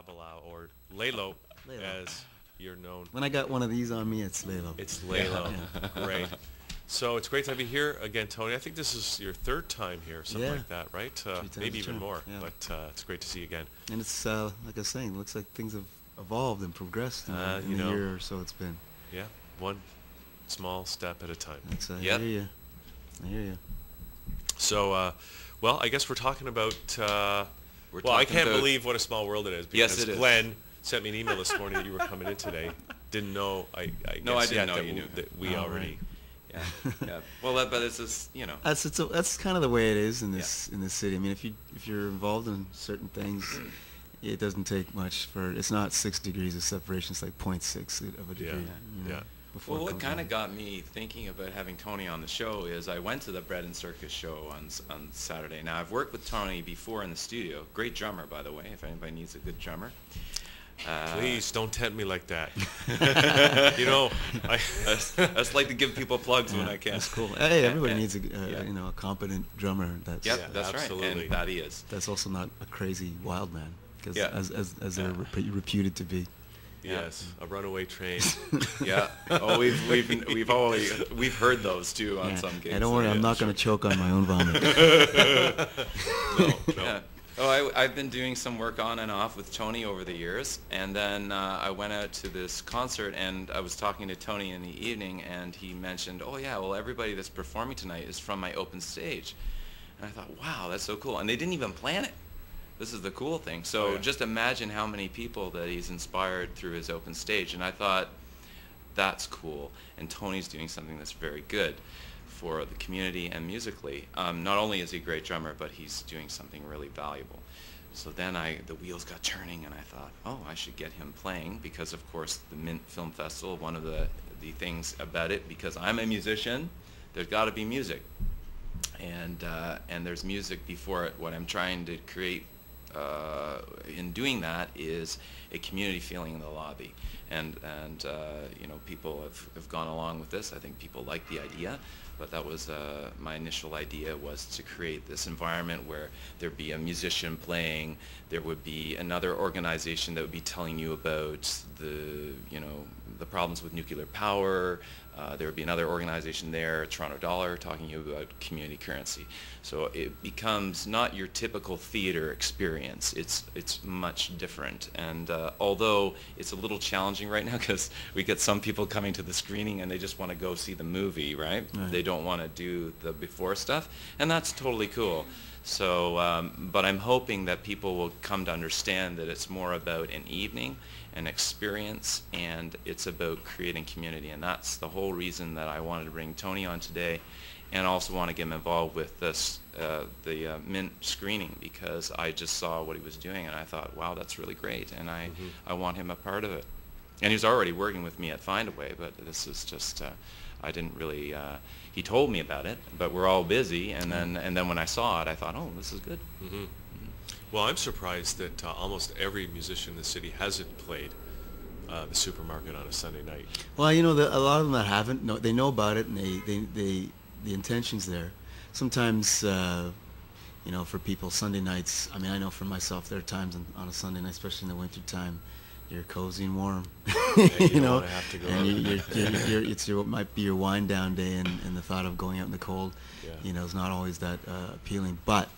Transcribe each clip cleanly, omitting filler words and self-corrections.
Babalao, or Lalo, Lalo. as you're known. When I got one of these on me, it's Lalo. It's Lalo. Yeah. Great. So it's great to have you here again, Tony. I think this is your third time here, something Yeah. like that, right? 3 times Maybe a even charm, more, yeah. but it's great to see you again. And it's, like I was saying, it looks like things have evolved and progressed in, You the know. year or so it's been. Yeah, one small step at a time. That's, I Yep. hear you. I hear you. So, well, I guess we're talking about, We're well, I talking can't about- believe what a small world it is, Yes, because it is. Glenn sent me an email this morning that you were coming in today. Didn't know, I No, I guess didn't yet know that you knew. that we Oh, already... Yeah, yeah. Well, but it's just, you know. That's kind of the way it is in this city. I mean, if you're involved in certain things, it doesn't take much for. It's not 6 degrees of separation. It's like 0.6 of a degree. Yeah, You know, yeah. Before Well, it what comes kind of on. got me thinking about having Tony on the show is I went to the Bread and Circus show on Saturday. Now, I've worked with Tony before in the studio. Great drummer, by the way, if anybody needs a good drummer. Please don't tempt me like that. You know, I just like to give people plugs when I can. That's cool. Hey, everybody And- needs a yeah. you know, a competent drummer. That's Yep, Yeah, that's right, absolutely. and that he is. that's also not a crazy wild man, because Yeah. as they're reputed to be. yes, a runaway train. Yeah. Oh, we've heard those too on Yeah. some gigs. Hey, don't worry, I'm not going to choke on my own vomit. No, no. Yeah. Oh, I've been doing some work on and off with Tony over the years, and then I went out to this concert, and I was talking to Tony in the evening, and he mentioned, oh yeah, well, everybody that's performing tonight is from my open stage. And I thought, wow, that's so cool. And they didn't even plan it. This is the cool thing. So Oh, yeah. just imagine how many people that he's inspired through his open stage. And I thought, that's cool. And Tony's doing something that's very good for the community and musically. Not only is he a great drummer, but he's doing something really valuable. So then the wheels got turning, and I thought, oh, I should get him playing, because of course the Mint Film Festival, one of the things about it, because I'm a musician, there's got to be music. And there's music before it. What I'm trying to create in doing that is a community feeling in the lobby, and you know, people have gone along with this. I think people like the idea, but that was my initial idea, was to create this environment where there'd be a musician playing, there would be another organization that would be telling you about the problems with nuclear power. There would be another organization there, Toronto Dollar, talking to you about community currency. So it becomes not your typical theater experience. It's much different. And although it's a little challenging right now, because we get some people coming to the screening and they just want to go see the movie, right? They don't want to do the before stuff, and that's totally cool. So, but I'm hoping that people will come to understand that it's more about an evening, an experience, and it's about creating community. And that's the whole reason that I wanted to bring Tony on today, and also want to get him involved with this, the Mint screening, because I just saw what he was doing, and I thought, wow, that's really great, and I want him a part of it. And he was already working with me at Find a Way, but this is just, I didn't really, he told me about it, but we're all busy, and then when I saw it, I thought, oh, this is good. Well, I'm surprised that almost every musician in the city hasn't played the Supermarket on a Sunday night. Well, you know, a lot of them that haven't, they know about it, and the intention's there. Sometimes, you know, for people, Sunday nights, I mean, I know for myself, there are times on a Sunday night, especially in the winter time, you're cozy and warm, you you don't know, wanna have to go and it might be your wind down day, and the thought of going out in the cold, Yeah. you know, is not always that appealing, but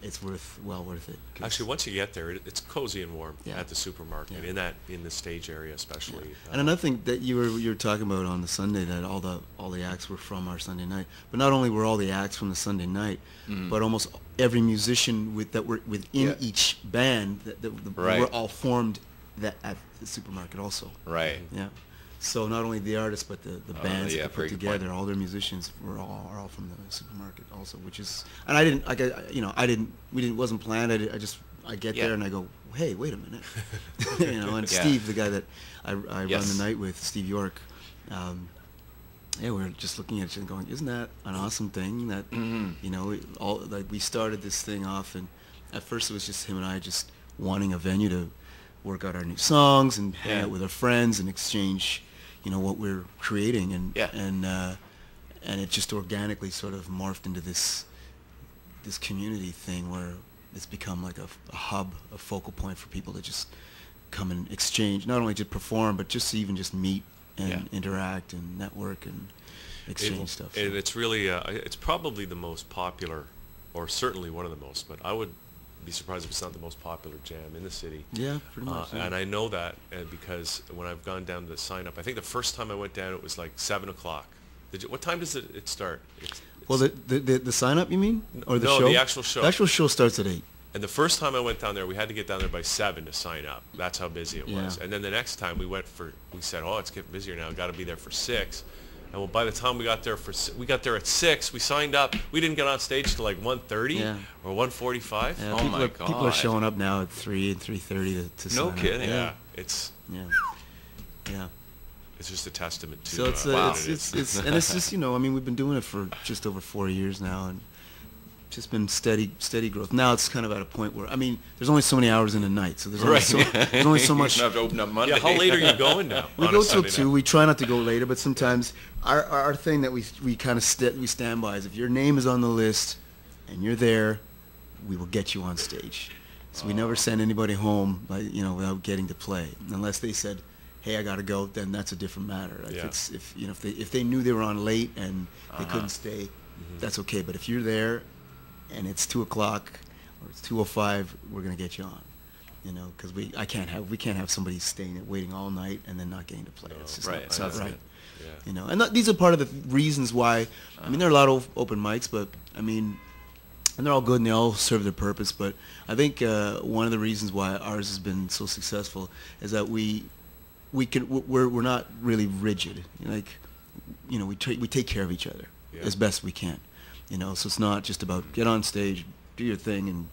it's well worth it. 'Cause- Actually, once you get there, it's cozy and warm Yeah. at the Supermarket, Yeah. in the stage area especially. And another thing that you were talking about on the Sunday, that all the acts were from our Sunday night. But not only were all the acts from the Sunday night, but almost every musician that were within each band Right. were all formed at the Supermarket also. Right. Yeah. So not only the artists, but the bands yeah, that they very put good point. together, all their musicians are all from the Supermarket also, which is, and I didn't, like, you know, wasn't planned. I get there and I go, hey, wait a minute, you know. And Yeah. Steve, the guy that I run Yes. the night with, Steve York, yeah, we were just looking at each other and going, isn't that an awesome thing that, you know, we started this thing off, and at first it was just him and I just wanting a venue to work out our new songs and hang out with our friends and exchange, you know, what we're creating, and it just organically sort of morphed into this community thing where it's become like a hub, a focal point for people to just come and exchange, not only to perform, but just to even just meet and interact and network and exchange stuff. And it's really, it's probably the most popular, or certainly one of the most, but I would be surprised if it's not the most popular jam in the city. Yeah, pretty much. Yeah. And I know that because when I've gone down to sign up, I think the first time I went down it was like 7 o'clock. What time does it start? Well, the sign up, you mean, or the show? No, the actual show. The actual show starts at 8. And the first time I went down there, we had to get down there by 7 to sign up. That's how busy it was. And then the next time we said, oh, it's getting busier now. Got to be there for 6. And well, by the time we got there at 6. We signed up. We didn't get on stage till like 1:30 or 1:45. Yeah, oh my God! People are showing up now at 3 and 3:30 to sign up. No kidding. Yeah, it's it's just a testament to. So it's wow. it's and it's just, you know, I mean, we've been doing it for just over 4 years now, and just been steady growth. Now it's kind of at a point where, I mean, there's only so many hours in a night, so there's only so much. You have to open up Monday. Yeah, how late are you going now? We go till 2. We try not to go later, but sometimes our thing that we kind of we stand by is if your name is on the list and you're there, we will get you on stage. So we never send anybody home, like, you know, without getting to play, unless they said, hey, I gotta go. Then that's a different matter. Like if they knew they were on late and they couldn't stay, that's okay. But if you're there and it's 2 o'clock or it's 2:05, we're gonna get you on. You know, because we can't have somebody staying waiting all night and then not getting to play. No, It's just right. it's not right. Yeah. You know, and these are part of the reasons why. I mean, there are a lot of open mics, but I mean, and they're all good and they all serve their purpose. But I think one of the reasons why ours has been so successful is that we're not really rigid. Like, you know, we take care of each other as best we can. You know, so it's not just about get on stage, do your thing, and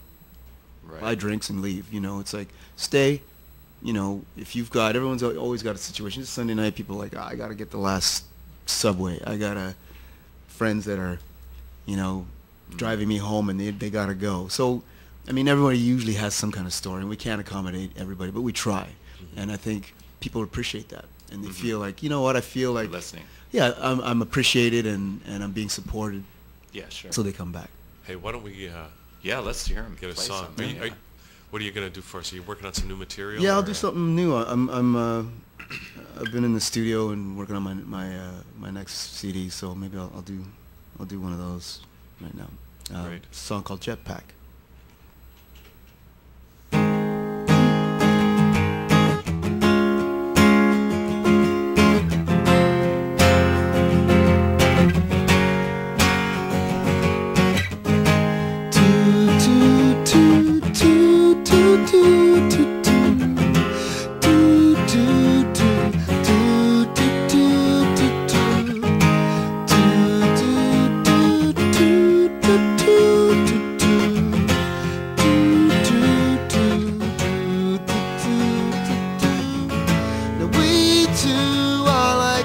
buy drinks and leave. You know, it's like stay. You know, if everyone's always got a situation. It's Sunday night, people are like, I gotta get the last subway. I got friends that are, you know, driving me home and they gotta go. So, I mean, everybody usually has some kind of story, and we can't accommodate everybody, but we try. And I think people appreciate that, and they feel like, you know what, I feel like listening. Yeah, I'm appreciated and I'm being supported. Yeah, sure. So they come back. Hey, why don't we let's hear him get a play song? something. What are you gonna do for us? Are you working on some new material? Yeah, I'll do something new. I've been in the studio and working on my next CD, so maybe I'll do one of those right now. Great. A song called Jetpack.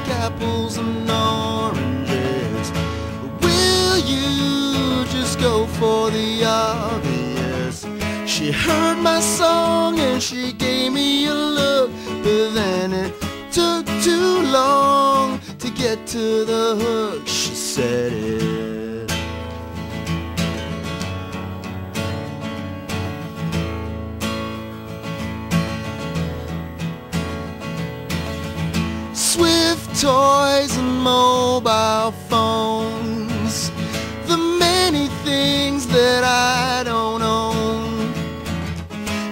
Apples and oranges. Will you just go for the obvious? She heard my song and she gave me a look, but then it took too long to get to the hook. She said it. Swift toys and mobile phones, the many things that I don't own.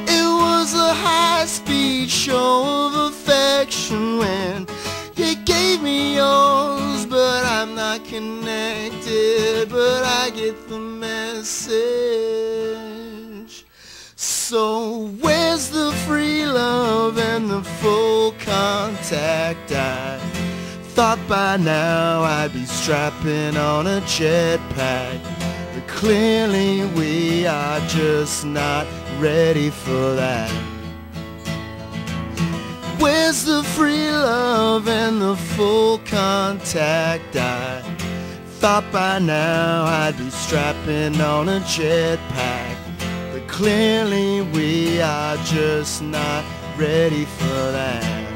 It was a high-speed show of affection when you gave me yours, but I'm not connected, but I get the message. So where's the free love and the full contact? I thought by now I'd be strapping on a jetpack, but clearly we are just not ready for that. Where's the free love and the full contact? I thought by now I'd be strapping on a jetpack, but clearly we are just not ready for that.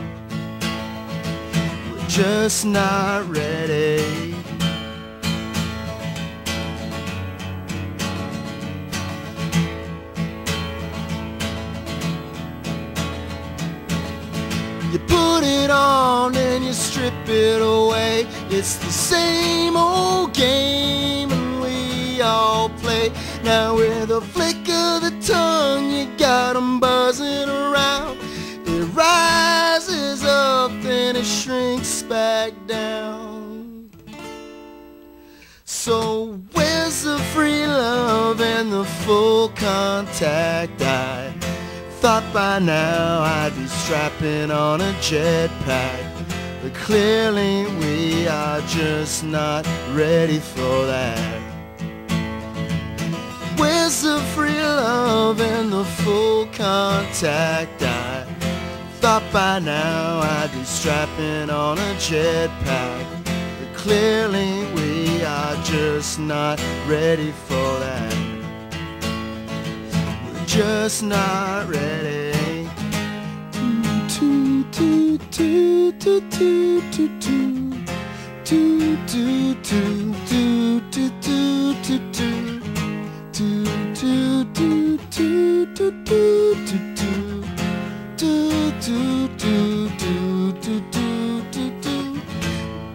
We're just not ready. strip it away. It's the same old game and we all play. Now with a flick of the tongue you got 'em buzzing around. It rises up then it shrinks back down. So where's the free love and the full contact? I thought by now I'd be strapping on a jetpack, but clearly we are just not ready for that. Where's the free love and the full contact? I thought by now I'd be strapping on a jetpack, but clearly we are just not ready for that. We're just not ready.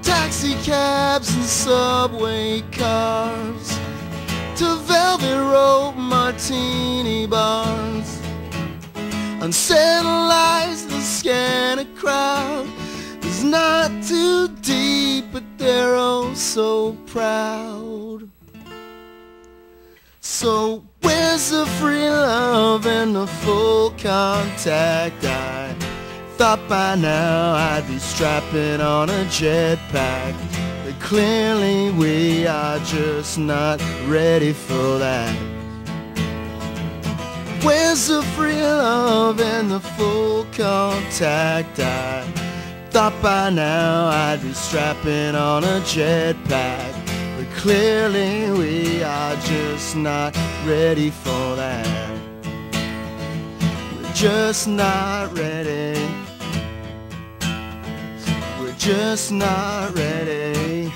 Taxi cabs and subway cars to velvet rope martini bars. Unsettled eyes that scan a crowd is not too deep, but they're oh so proud. So where's the free love and the full contact? I thought by now I'd be strapping on a jetpack, but clearly we are just not ready for that. Where's the free love and the full contact? I thought by now I'd be strapping on a jetpack, but clearly we are just not ready for that. We're just not ready. We're just not ready.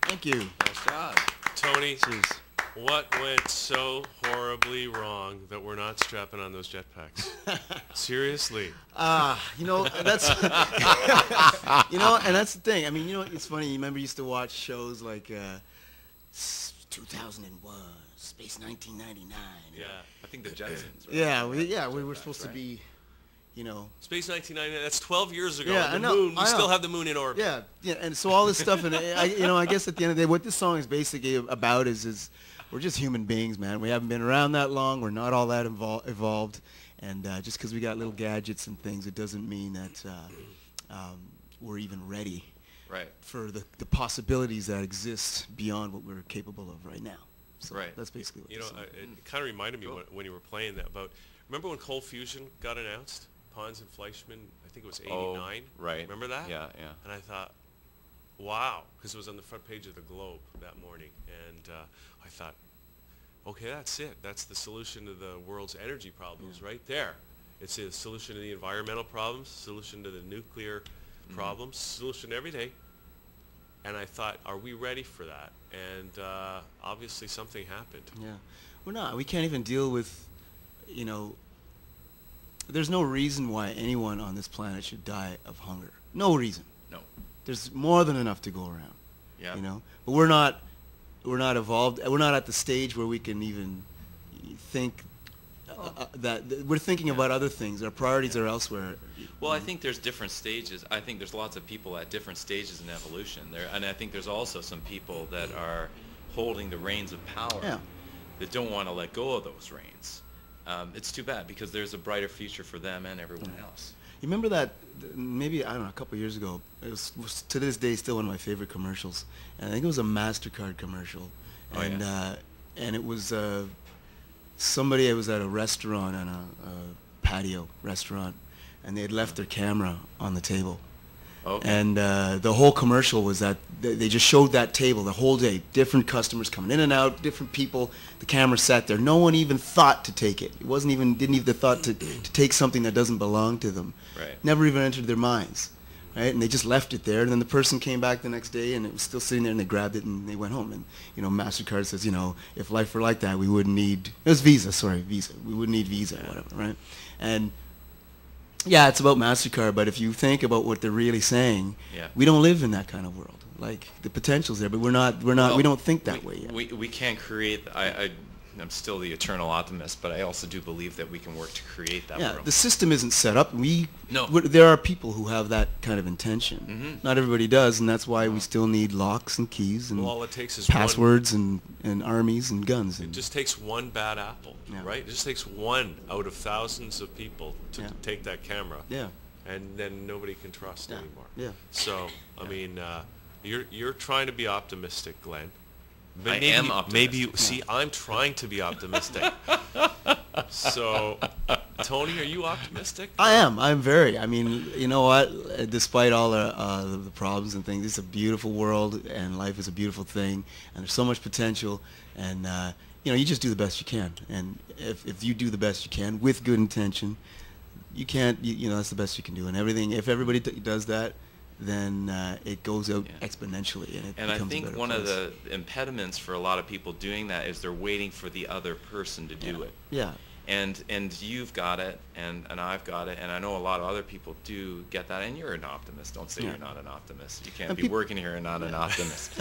Thank you. Nice job. Tony, Jeez. what went so horribly wrong that we're not strapping on those jetpacks? Seriously. You know, that's you know, and that's the thing. I mean, you know, it's funny. You remember you used to watch shows like 2001, Space 1999. Yeah. I think the Jetsons. Right? Yeah, we were supposed to be, you know. Space 1999, that's 12 years ago. Yeah, The I know, moon, we I know. still have the moon in orbit. Yeah, and so all this stuff, and I guess at the end of the day, what this song is basically about is we're just human beings, man. We haven't been around that long. We're not all that evolved, and just because we got little gadgets and things, it doesn't mean that we're even ready Right. for the possibilities that exist beyond what we're capable of right now. So Right. that's basically what You this know, song it kind of reminded me when you were playing that about, remember when Cold Fusion got announced? Pons and Fleischman, I think it was 89. Oh, right. Remember that? Yeah, yeah. And I thought, wow, because it was on the front page of the Globe that morning. And I thought, okay, that's it. That's the solution to the world's energy problems right there. It's a solution to the environmental problems, solution to the nuclear problems, solution to every day. And I thought, are we ready for that? And obviously something happened. Yeah, we're not. We can't even deal with, you know, there's no reason why anyone on this planet should die of hunger. No reason. No. There's more than enough to go around. Yeah. You know, but we're not evolved. We're not at the stage where we can even think that we're thinking about other things. Our priorities are elsewhere. Well, I think there's different stages. I think there's lots of people at different stages in evolution. And I think there's also some people that are holding the reins of power that don't want to let go of those reins. It's too bad because there's a brighter future for them and everyone else. You remember that, maybe, I don't know, a couple of years ago, it was to this day still one of my favorite commercials. And I think it was a MasterCard commercial. Oh, and, yeah. And it was somebody, it was at a restaurant, on a patio restaurant, and they had left their camera on the table. Okay. And the whole commercial was that they just showed that table the whole day. Different customers coming in and out, different people. The camera sat there. No one even thought to take it. It wasn't even, didn't even thought to take something that doesn't belong to them. Right. Never even entered their minds. Right? And they just left it there. And then the person came back the next day and it was still sitting there and they grabbed it and they went home. And, you know, MasterCard says, you know, if life were like that, we wouldn't need, it was Visa, sorry, Visa. We wouldn't need Visa or whatever, right? And yeah, it's about MasterCard, but if you think about what they're really saying, we don't live in that kind of world. Like, the potential's there, but we don't think that way yet. We can't create, I'm still the eternal optimist, but I also do believe that we can work to create that world. The system isn't set up. No. There are people who have that kind of intention. Not everybody does, and that's why we still need locks and keys and all it takes is passwords and armies and guns. It just takes one bad apple, right? It just takes one out of thousands of people to take that camera. Yeah. And then nobody can trust anymore. Yeah. So, I mean, you're trying to be optimistic, Glenn. I am optimistic. Maybe see, I'm trying to be optimistic. So, Tony, are you optimistic? I am. I'm very. I mean, you know what? Despite all the problems and things, it's a beautiful world, and life is a beautiful thing, and there's so much potential, and you know, you just do the best you can. And if you do the best you can with good intention, you can't. You know, that's the best you can do. And everything. If everybody does that, then it goes out exponentially, and it becomes I think a better one place. of the impediments for a lot of people doing that is they're waiting for the other person to do it. Yeah. And you've got it, and I've got it, and I know a lot of other people do get that, and you're an optimist. Don't say you're not an optimist. You can't be working here and not an optimist.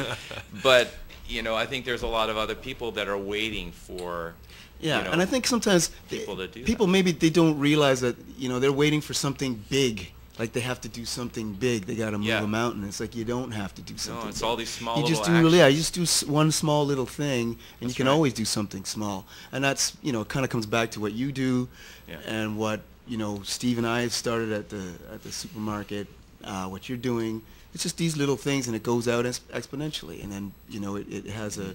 But, you know, I think there's a lot of other people that are waiting for you know, and I think sometimes people maybe they don't realize that, you know, they're waiting for something big. Like they have to do something big. They got to move a mountain. It's like you don't have to do something. No, it's big. all these small you just little do, actions. you just do one small little thing, and you can always do something small. And that's, you know, kind of comes back to what you do, and what, you know, Steve and I have started at the supermarket. What you're doing. It's just these little things, and it goes out exponentially, and then, you know, it has a,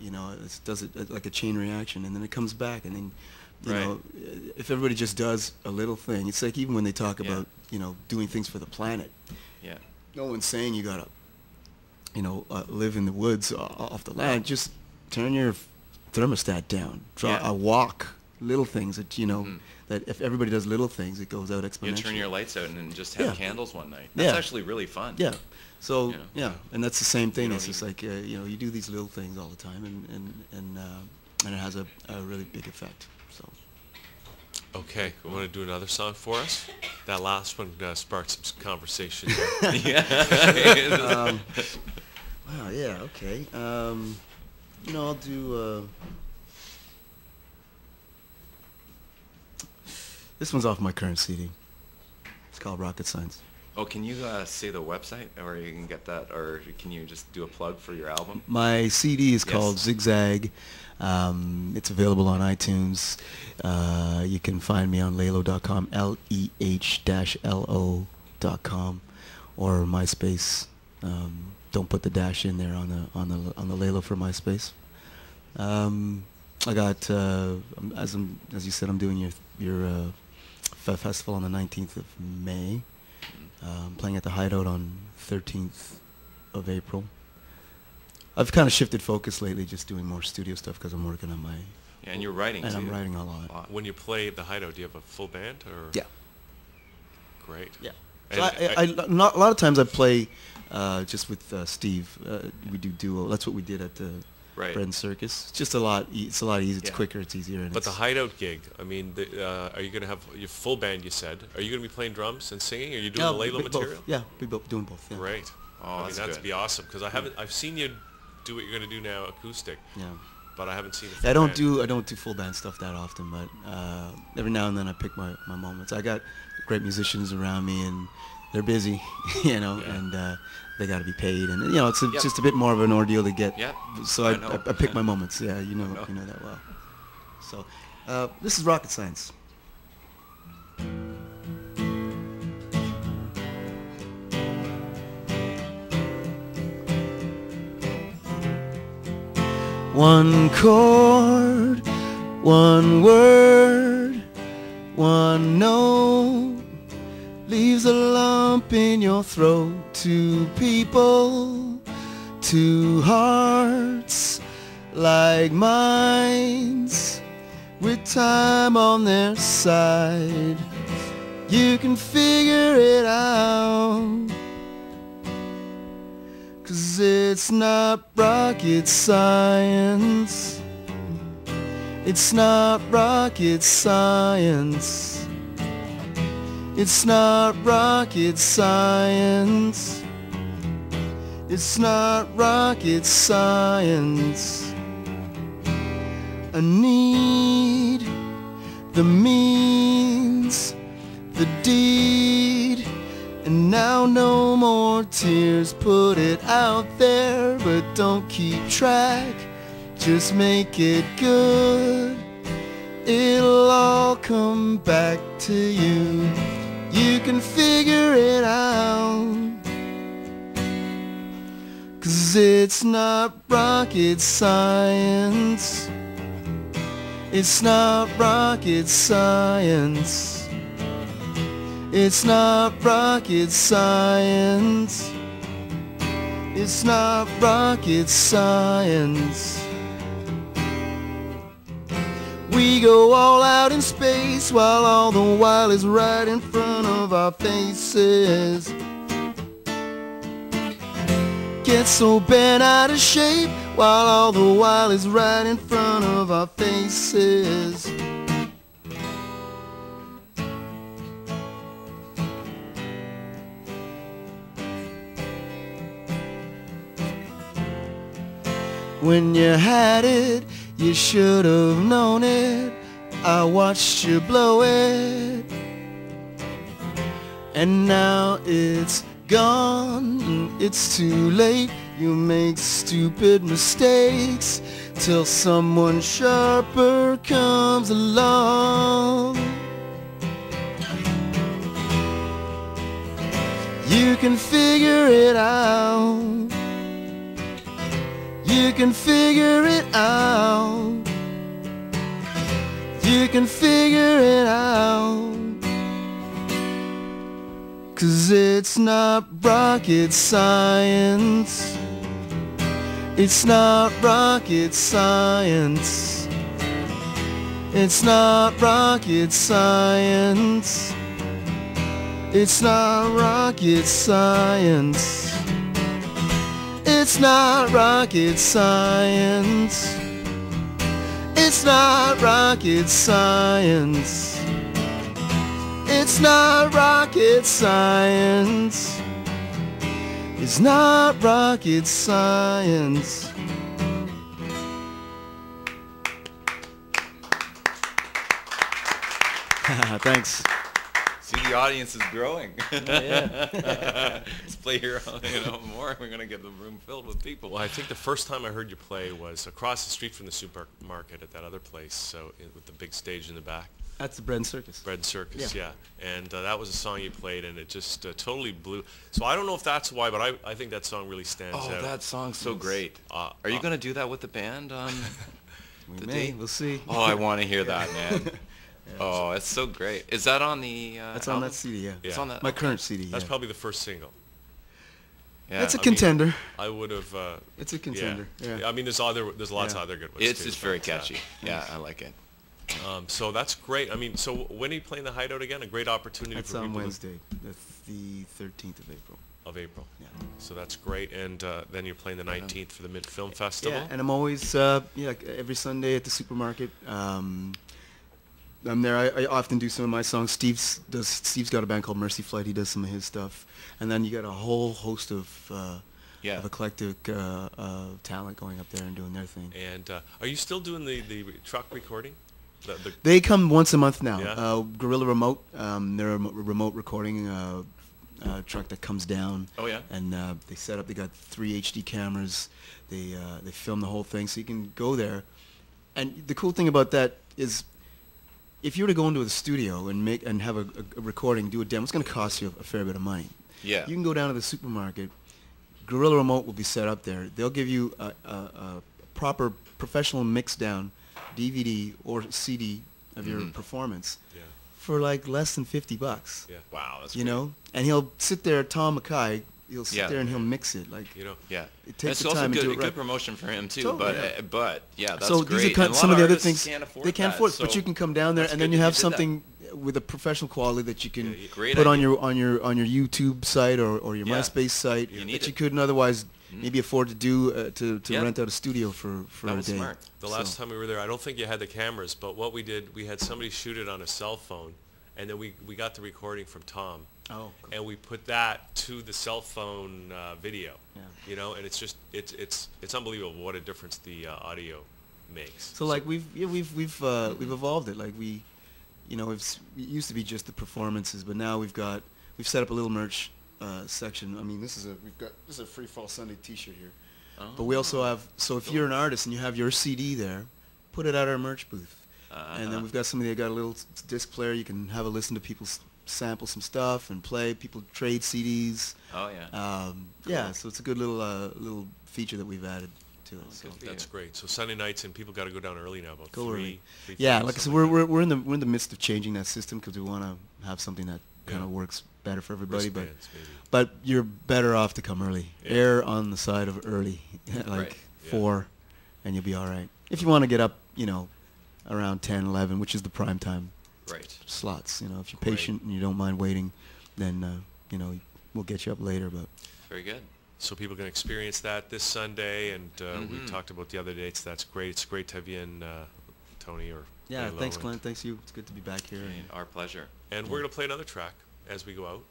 you know, it does it like a chain reaction, and then it comes back, and then. You know, if everybody just does a little thing, it's like even when they talk about, you know, doing things for the planet. Yeah. No one's saying you gotta, you know, live in the woods off the land. Just turn your thermostat down. Draw a walk. Little things that, you know, that if everybody does little things, it goes out exponentially. You turn your lights out and just have candles one night. That's actually really fun. Yeah. So you know? and that's the same thing. It's just like you know, you do these little things all the time, and it has a really big effect. So. Okay, you want to do another song for us? That last one sparked some conversation. Wow, yeah, okay. You know, I'll do... this one's off my current CD. It's called Rocket Science. Oh, can you say the website, or you can get that, or can you just do a plug for your album? My CD is called Zigzag. It's available on iTunes. You can find me on lelo.com, leh-lo.com, or MySpace. Don't put the dash in there on the Lelo for MySpace. I got as you said, I'm doing your festival on the 19th of May. Playing at the Hideout on 13th of April. I've kind of shifted focus lately, just doing more studio stuff because I'm working on my... Yeah, and you're writing too. And I'm writing a lot. When you play at the Hideout, do you have a full band? Or? Yeah. Great. Yeah. So a lot of times I play just with Steve. We do duo. That's what we did at the Bread and Circus. It's just a lot. It's a lot easier. It's quicker. It's easier. And but the Hideout gig, I mean, are you going to have your full band? You said. Are you going to be playing drums and singing? Are you doing the Lelo material? Both. Yeah, we're doing both. Yeah. Great. Oh, I mean, that'd be awesome because I've seen you do what you're going to do now, acoustic. Yeah. But I haven't seen it. I don't do full band stuff that often, but every now and then I pick my moments. I got great musicians around me, and they're busy, you know, and they got to be paid, and you know, it's just a bit more of an ordeal to get. Yeah. So I pick my moments. Yeah, you know that well. So this is Rocket Science. One chord, one word, one note, leaves a lump in your throat. Two people, two hearts like minds, with time on their side. You can figure it out, 'cause it's not rocket science. It's not rocket science. It's not rocket science. It's not rocket science. A need, the means, the deed, and now no more tears. Put it out there, but don't keep track. Just make it good. It'll all come back to you. You can figure it out, 'cause it's not rocket science. It's not rocket science. It's not rocket science. It's not rocket science. We go all out in space while all the while is right in front of our faces. Get so bent out of shape while all the while is right in front of our faces. When you had it, you should have known it. I watched you blow it, and now it's gone. It's too late. You make stupid mistakes till someone sharper comes along. You can figure it out. You can figure it out. You can figure it out. 'Cause it's not rocket science. It's not rocket science. It's not rocket science. It's not rocket science. It's not rocket science. It's not rocket science. It's not rocket science. It's not rocket science. Thanks. See, the audience is growing. Yeah. Let's play here, more. We're gonna get the room filled with people. Well, I think the first time I heard you play was across the street from the supermarket at that other place, so with the big stage in the back. That's the Bread and Circus. Bread Circus, Yeah. yeah. And that was a song you played, and it just totally blew. So I don't know if that's why, but I think that song really stands Oh, out. that song's so great. Are you gonna do that with the band on We the may. date? We'll see. Oh, I want to hear that, man. Yeah, Oh, it's so great. Is that on the that's on album? that CD, yeah. Yeah. It's on that. My current CD, That's yeah. probably the first single. Yeah. It's a I mean, contender. I would have. It's a contender, yeah. I mean, there's lots Yeah. of other good ones. It's too, just but, very catchy. Yeah, I like it. So that's great. I mean, so when are you playing the Hideout again? A great opportunity That's for on people Wednesday. That's the 13th of April. of April. Yeah. So that's great. And then you're playing the 19th for the Mid Film Festival. Yeah, and I'm always, like every Sunday at the supermarket. I'm there. I often do some of my songs. Steve's got a band called Mercy Flight. He does some of his stuff. And then you got a whole host of eclectic talent going up there and doing their thing. And are you still doing the truck recording? They come once a month now. Yeah? Gorilla Remote. They're a remote recording truck that comes down. Oh, yeah? And they set up. They got 3 HD cameras. They film the whole thing, so you can go there. And the cool thing about that is, if you were to go into the studio and have a recording, do a demo, it's going to cost you a fair bit of money. Yeah. You can go down to the supermarket. Gorilla Remote will be set up there. They'll give you a proper professional mix down DVD or CD of your performance for like less than $50. Yeah. Wow, that's You great. know, and he'll sit there, Tom Mackay. He'll sit Yeah. there and he'll mix it like. You know. Yeah, It takes it's the also time and good, do it good right. promotion for him too. Totally, But yeah, that's So great. these are And a lot some of the other artists things can't afford they can't that, afford, but so you can come down there that's and good then you that have did that. something with a professional quality that you can Great put on idea. your YouTube site or your Yeah. MySpace site You need that you it. couldn't otherwise maybe afford to do to Yeah. rent out a studio for That a was day. smart. The last time we were there, I don't think you had the cameras, but what we did, we had somebody shoot it on a cell phone, and then we got the recording from Tom, Oh, and we put that to the cell phone video. Yeah. You know, and it's just it's unbelievable what a difference the audio makes. So like we've evolved it. Like we, you know, it used to be just the performances, but now we've set up a little merch section. I mean, this is a Free Fall Sunday T-shirt here. Oh. But we also have, so if you're an artist and you have your CD there, put it at our merch booth. And then we've got somebody that got a little disc player. You can have a listen to people sample some stuff and play. People trade CDs. Oh yeah. Yeah, so it's a good little feature that we've added to it. So. good for That's you. great. So Sunday nights, and people got to go down early now, about Go early. 3:30, Yeah, like I said, something like that. we're in the midst of changing that system because we want to have something that kind of works better for everybody. Wristbands, maybe. But you're better off to come early. Yeah. Err on the side of early, like Right. Yeah. 4, and you'll be all right. If you want to get up, you know, around 10, 11, which is the prime time Right. slots. You know, if you're Great. patient and you don't mind waiting, then you know, we'll get you up later. But Very good. So people can experience that this Sunday, and we talked about the other dates. That's great. It's great to have you in, Tony, or yeah, Lalo, thanks, and- Glenn. Thanks you. It's good to be back here. And Our pleasure. And we're going to play another track as we go out.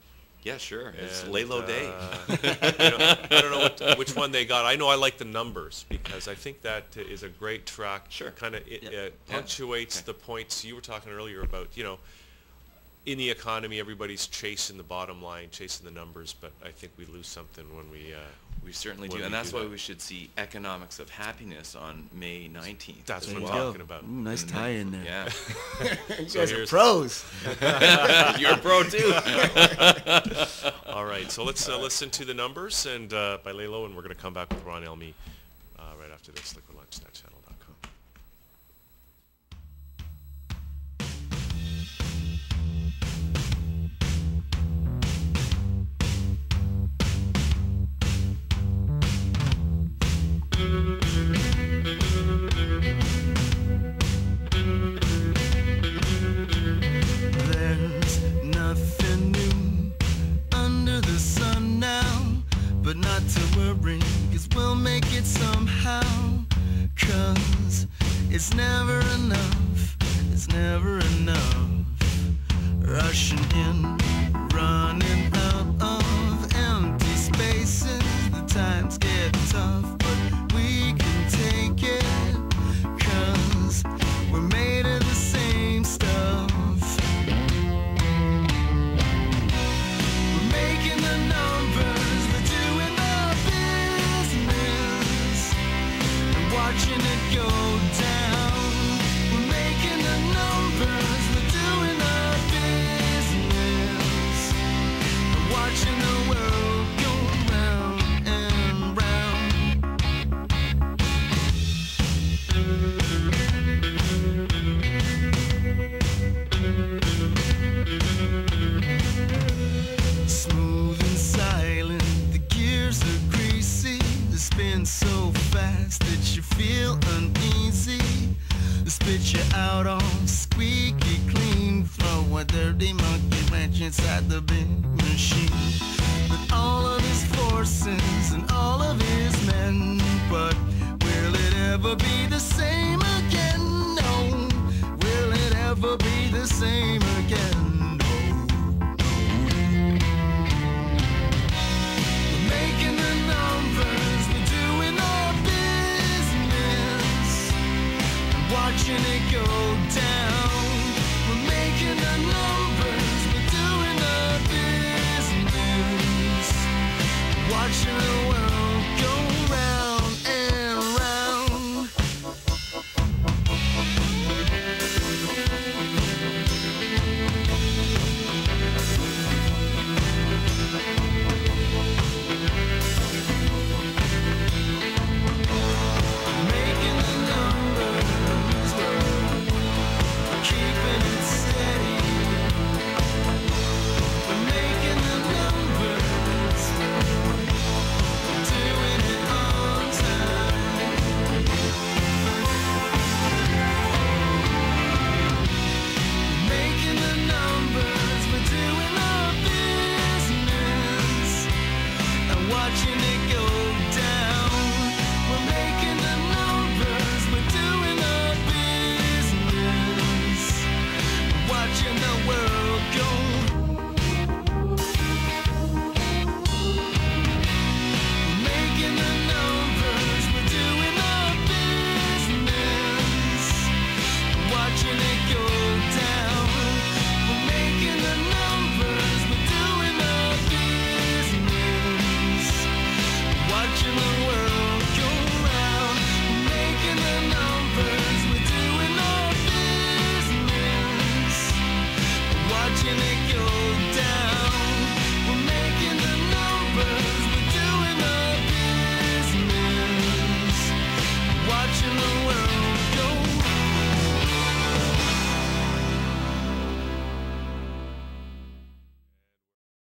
Yeah, sure. It's And, Lalo Day. you know, I don't know which one they got. I know I like the numbers because I think that is a great track. Sure. Kind of Yeah. punctuates Okay. the points you were talking earlier about. You know, in the economy, everybody's chasing the bottom line, chasing the numbers, but I think we lose something when we. We certainly when do, we and that's do why that. we should see Economics of Happiness on May 19th. That's as what I'm well. talking about. Ooh, nice tie in there. Yeah. You So guys are here's- pros. You're a pro too. All right, so let's listen to the numbers and by Lalo, and we're going to come back with Ron Elmy right after this. Liquid Lunch, ThatChannel.com. There's nothing new under the sun now, but not to worry, 'cause we'll make it somehow. 'Cause it's never enough, it's never enough. Rushing in, running out of empty spaces. The times get tough, but we can take it. 'Cause we're made of the same stuff. We're making the numbers, we're doing the business, and watching it go down. We're making the numbers, we're doing the business, and watching the world go round and round. Smooth and silent, the gears are greasy. They spin so fast that you feel uneasy. They spit you out all squeaky clean. Throw a dirty monkey wrench inside the big machine. With all of his forces and all of his men, but will it ever be the same again? No. Will it ever be the same again? No. We're making the numbers, we're doing our business, and watching it go down. We're making the numbers, we're doing our business, watching the world go round and round. passionate